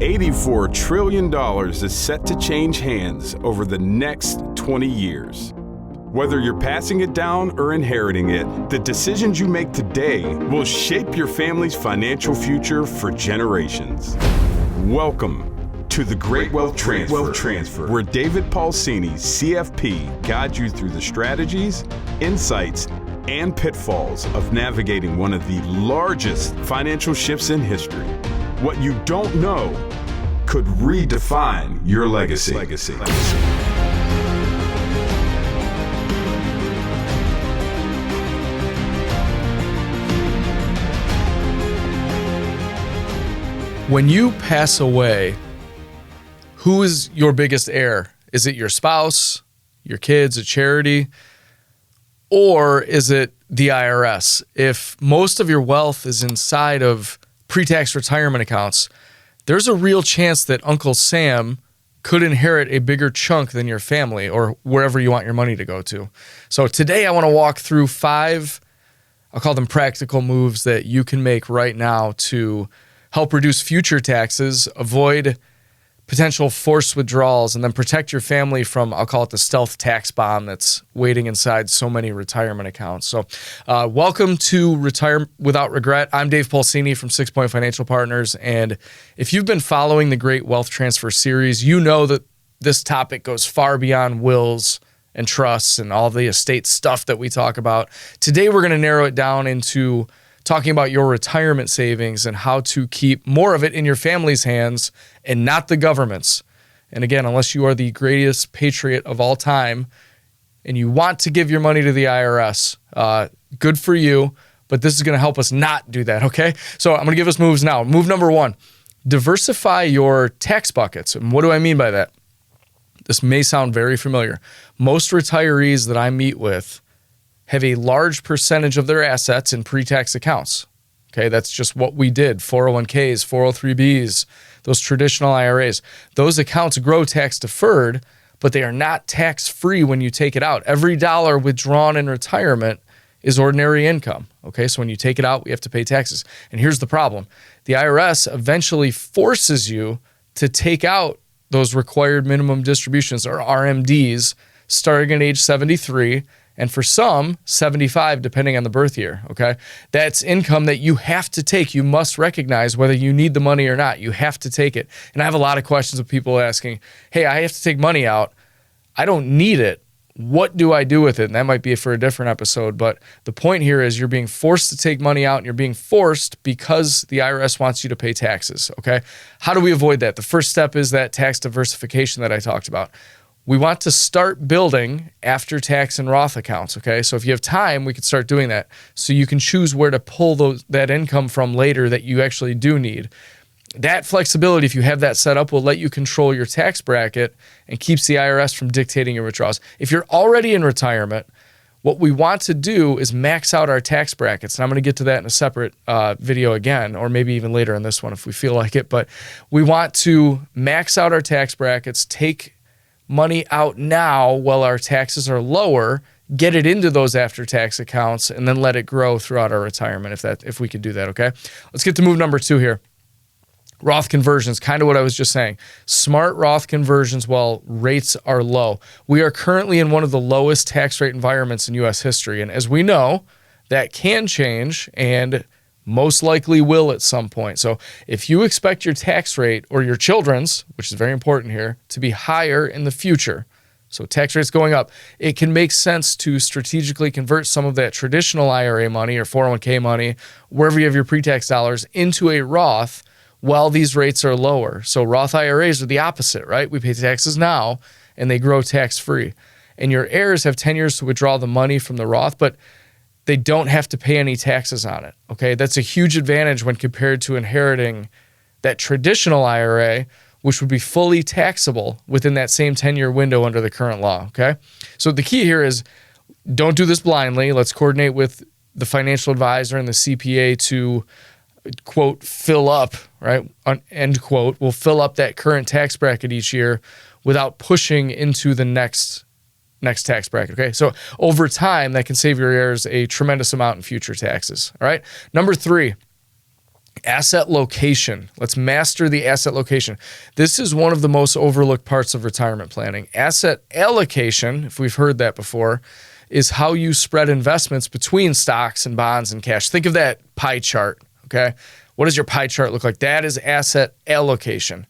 $84 trillion is set to change hands over the next 20 years. Whether you're passing it down or inheriting it, the decisions you make today will shape your family's financial future for generations. Welcome to the Great Wealth Transfer, where David Pulcini, CFP, guides you through the strategies, insights, and pitfalls of navigating one of the largest financial shifts in history. What you don't know could redefine your legacy. When you pass away, who is your biggest heir? Is it your spouse, your kids, a charity, or is it the IRS? If most of your wealth is inside of pre-tax retirement accounts, there's a real chance that Uncle Sam could inherit a bigger chunk than your family or wherever you want your money to go to. So today I want to walk through 5, I'll call them practical moves that you can make right now to help reduce future taxes, avoid potential forced withdrawals, and then protect your family from, I'll call it the stealth tax bomb that's waiting inside so many retirement accounts. So welcome to Retire Without Regret. I'm Dave Pulcini from 6 Point Financial Partners. And if you've been following the Great Wealth Transfer series, you know that this topic goes far beyond wills and trusts and all the estate stuff that we talk about. Today, we're going to narrow it down into talking about your retirement savings and how to keep more of it in your family's hands and not the government's. And again, unless you are the greatest patriot of all time and you want to give your money to the IRS, good for you, but this is going to help us not do that, okay? So I'm going to give us moves now. Move number 1, diversify your tax buckets. And what do I mean by that? This may sound very familiar. Most retirees that I meet with have a large percentage of their assets in pre-tax accounts. Okay, that's just what we did. 401ks, 403bs, those traditional IRAs. Those accounts grow tax deferred, but they are not tax free when you take it out. Every dollar withdrawn in retirement is ordinary income. Okay, so when you take it out, we have to pay taxes. And here's the problem. The IRS eventually forces you to take out those required minimum distributions, or RMDs, starting at age 73, and for some, 75, depending on the birth year, okay? That's income that you have to take. You must recognize whether you need the money or not. You have to take it. And I have a lot of questions of people asking, hey, I have to take money out. I don't need it. What do I do with it? And that might be for a different episode. But the point here is you're being forced to take money out, and you're being forced because the IRS wants you to pay taxes, okay? How do we avoid that? The first step is that tax diversification that I talked about. We want to start building after-tax and Roth accounts, okay? So if you have time, we could start doing that. So you can choose where to pull that income from later that you actually do need. That flexibility, if you have that set up, will let you control your tax bracket and keeps the IRS from dictating your withdrawals. If you're already in retirement, what we want to do is max out our tax brackets. And I'm going to get to that in a separate video again, or maybe even later in this one if we feel like it. But we want to max out our tax brackets, take money out now while our taxes are lower, get it into those after-tax accounts, and then let it grow throughout our retirement if we could do that, okay? Let's get to move number 2 here. Roth conversions, kind of what I was just saying. Smart Roth conversions while rates are low. We are currently in one of the lowest tax rate environments in U.S. history, and as we know, that can change and most likely will at some point. So if you expect your tax rate or your children's, which is very important here, to be higher in the future, so tax rates going up, it can make sense to strategically convert some of that traditional IRA money or 401k money, wherever you have your pre-tax dollars, into a Roth while these rates are lower. So Roth IRAs are the opposite, right? We pay taxes now and they grow tax-free. And your heirs have 10 years to withdraw the money from the Roth, but they don't have to pay any taxes on it, okay? That's a huge advantage when compared to inheriting that traditional IRA, which would be fully taxable within that same 10-year window under the current law, okay? So the key here is don't do this blindly. Let's coordinate with the financial advisor and the CPA to, quote, fill up, right? End quote. We'll fill up that current tax bracket each year without pushing into the next tax bracket, okay? So over time, that can save your heirs a tremendous amount in future taxes, all right? Number 3, Asset location. Let's master the asset location. This is one of the most overlooked parts of retirement planning. Asset allocation, if we've heard that before, is how you spread investments between stocks and bonds and cash. Think of that pie chart, okay? What does your pie chart look like? That is asset allocation.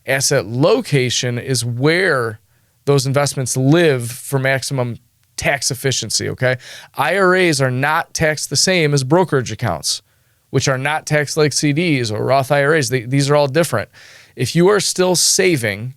Asset location is where those investments live for maximum tax efficiency, okay? IRAs are not taxed the same as brokerage accounts, which are not taxed like CDs or Roth IRAs. These are all different. If you are still saving,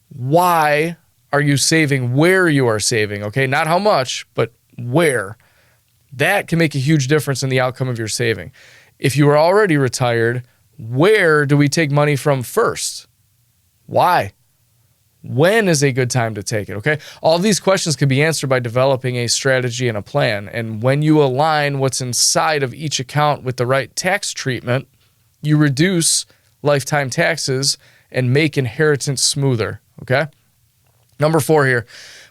why are you saving where you are saving, okay? Not how much, but where. That can make a huge difference in the outcome of your saving. If you are already retired, where do we take money from first? Why? When is a good time to take it, okay? All these questions can be answered by developing a strategy and a plan. And when you align what's inside of each account with the right tax treatment, you reduce lifetime taxes and make inheritance smoother, okay? Number 4 here,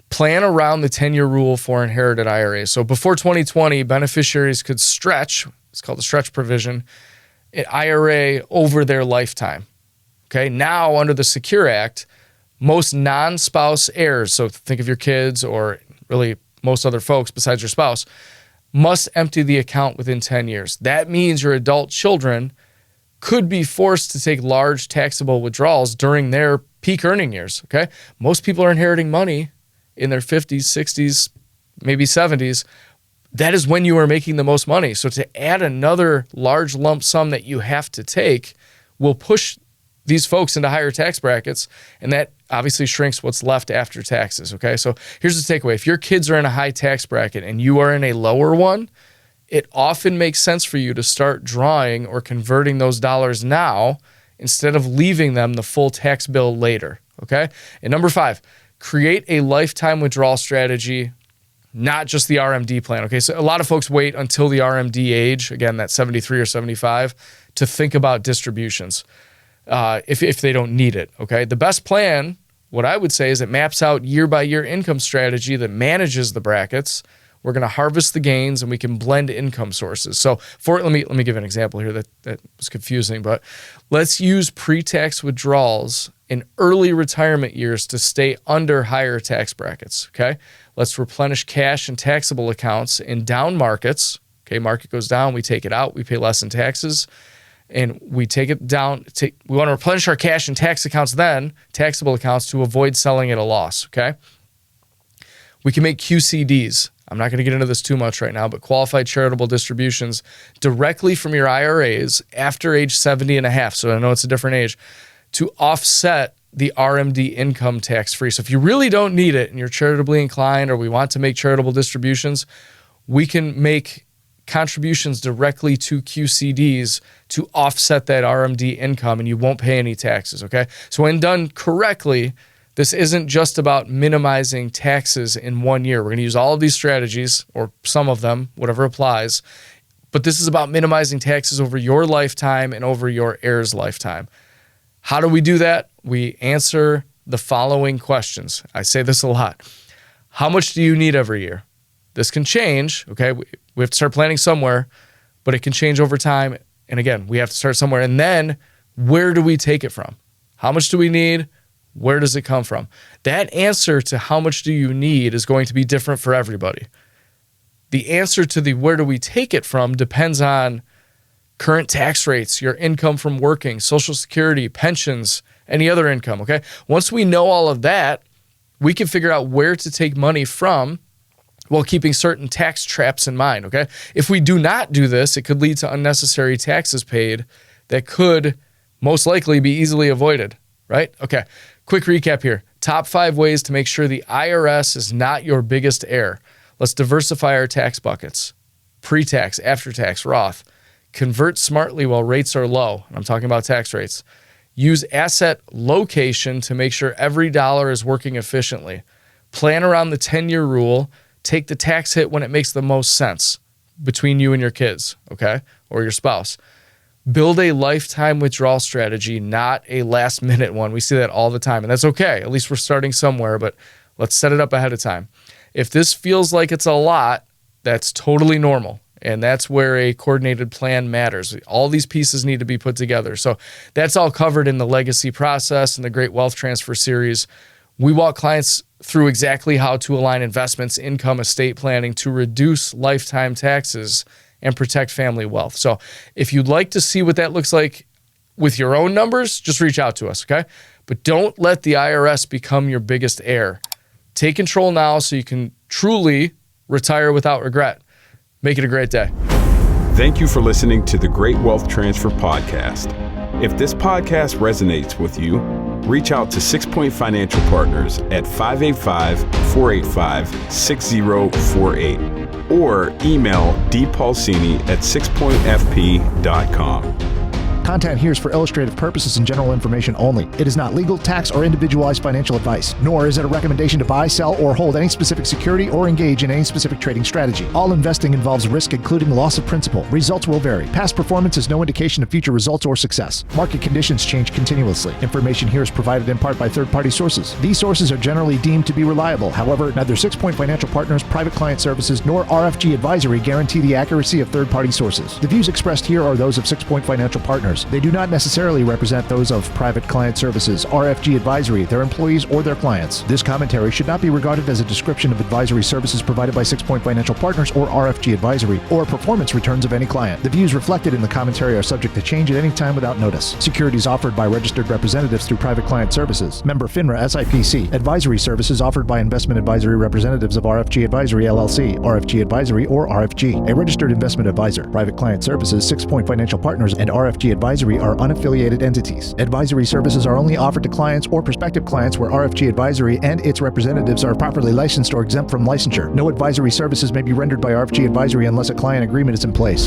plan around the 10-year rule for inherited IRAs. So before 2020, beneficiaries could stretch, it's called the stretch provision, an IRA over their lifetime, okay? Now, under the Secure Act, most non-spouse heirs, so think of your kids or really most other folks besides your spouse, must empty the account within 10 years. That means your adult children could be forced to take large taxable withdrawals during their peak earning years, okay? Most people are inheriting money in their 50s, 60s, maybe 70s. That is when you are making the most money. So to add another large lump sum that you have to take will push these folks into higher tax brackets, and that obviously shrinks what's left after taxes, okay? So here's the takeaway. If your kids are in a high tax bracket and you are in a lower one, it often makes sense for you to start drawing or converting those dollars now instead of leaving them the full tax bill later, okay? And number 5, create a lifetime withdrawal strategy, not just the RMD plan, okay? So a lot of folks wait until the RMD age, again, that 73 or 75, to think about distributions if they don't need it, okay? The best plan, what I would say, is it maps out year-by-year income strategy that manages the brackets. We're going to harvest the gains, and we can blend income sources. So let me give an example here that was confusing, but let's use pre-tax withdrawals in early retirement years to stay under higher tax brackets, okay? Let's replenish cash and taxable accounts in down markets. Okay, market goes down, we take it out, we pay less in taxes, and we take it down. We want to replenish our cash and tax accounts then, taxable accounts, to avoid selling at a loss, okay? We can make QCDs. I'm not going to get into this too much right now, but qualified charitable distributions directly from your IRAs after age 70 and a half, so I know it's a different age, to offset the RMD income tax-free. So if you really don't need it and you're charitably inclined, or we want to make charitable distributions, we can make contributions directly to QCDs to offset that RMD income, and you won't pay any taxes, okay? So when done correctly, this isn't just about minimizing taxes in 1 year. We're going to use all of these strategies, or some of them, whatever applies, but this is about minimizing taxes over your lifetime and over your heir's lifetime. How do we do that? We answer the following questions. I say this a lot. How much do you need every year? This can change, okay? We have to start planning somewhere, but it can change over time. And again, we have to start somewhere. And then where do we take it from? How much do we need? Where does it come from? That answer to how much do you need is going to be different for everybody. The answer to the where do we take it from depends on current tax rates, your income from working, Social Security, pensions, any other income, okay? Once we know all of that, we can figure out where to take money from while keeping certain tax traps in mind, okay? If we do not do this, it could lead to unnecessary taxes paid that could most likely be easily avoided, right? Okay, quick recap here. Top 5 ways to make sure the IRS is not your biggest heir. Let's diversify our tax buckets. Pre-tax, after-tax, Roth. Convert smartly while rates are low. I'm talking about tax rates. Use asset location to make sure every dollar is working efficiently. Plan around the 10-year rule. Take the tax hit when it makes the most sense between you and your kids, okay, or your spouse. Build a lifetime withdrawal strategy, not a last-minute one. We see that all the time, and that's okay. At least we're starting somewhere, but let's set it up ahead of time. If this feels like it's a lot, that's totally normal. And that's where a coordinated plan matters. All these pieces need to be put together. So that's all covered in the legacy process and the Great Wealth Transfer series. We walk clients through exactly how to align investments, income, estate planning to reduce lifetime taxes and protect family wealth. So if you'd like to see what that looks like with your own numbers, just reach out to us, okay? But don't let the IRS become your biggest heir. Take control now so you can truly retire without regret. Make it a great day. Thank you for listening to the Great Wealth Transfer Podcast. If this podcast resonates with you, reach out to 6 Point Financial Partners at 585-485-6048 or email dpulcini@6pointfp.com. Content here is for illustrative purposes and general information only. It is not legal, tax, or individualized financial advice, nor is it a recommendation to buy, sell, or hold any specific security or engage in any specific trading strategy. All investing involves risk, including loss of principal. Results will vary. Past performance is no indication of future results or success. Market conditions change continuously. Information here is provided in part by third-party sources. These sources are generally deemed to be reliable. However, neither 6 Point Financial Partners, Private Client Services, nor RFG Advisory guarantee the accuracy of third-party sources. The views expressed here are those of 6 Point Financial Partners. They do not necessarily represent those of Private Client Services, RFG Advisory, their employees, or their clients. This commentary should not be regarded as a description of advisory services provided by 6 Point Financial Partners or RFG Advisory, or performance returns of any client. The views reflected in the commentary are subject to change at any time without notice. Securities offered by registered representatives through Private Client Services. Member FINRA SIPC. Advisory services offered by investment advisory representatives of RFG Advisory LLC, RFG Advisory, or RFG. A registered investment advisor. Private Client Services, 6 Point Financial Partners, and RFG Advisory are unaffiliated entities. Advisory services are only offered to clients or prospective clients where RFG Advisory and its representatives are properly licensed or exempt from licensure. No advisory services may be rendered by RFG Advisory unless a client agreement is in place.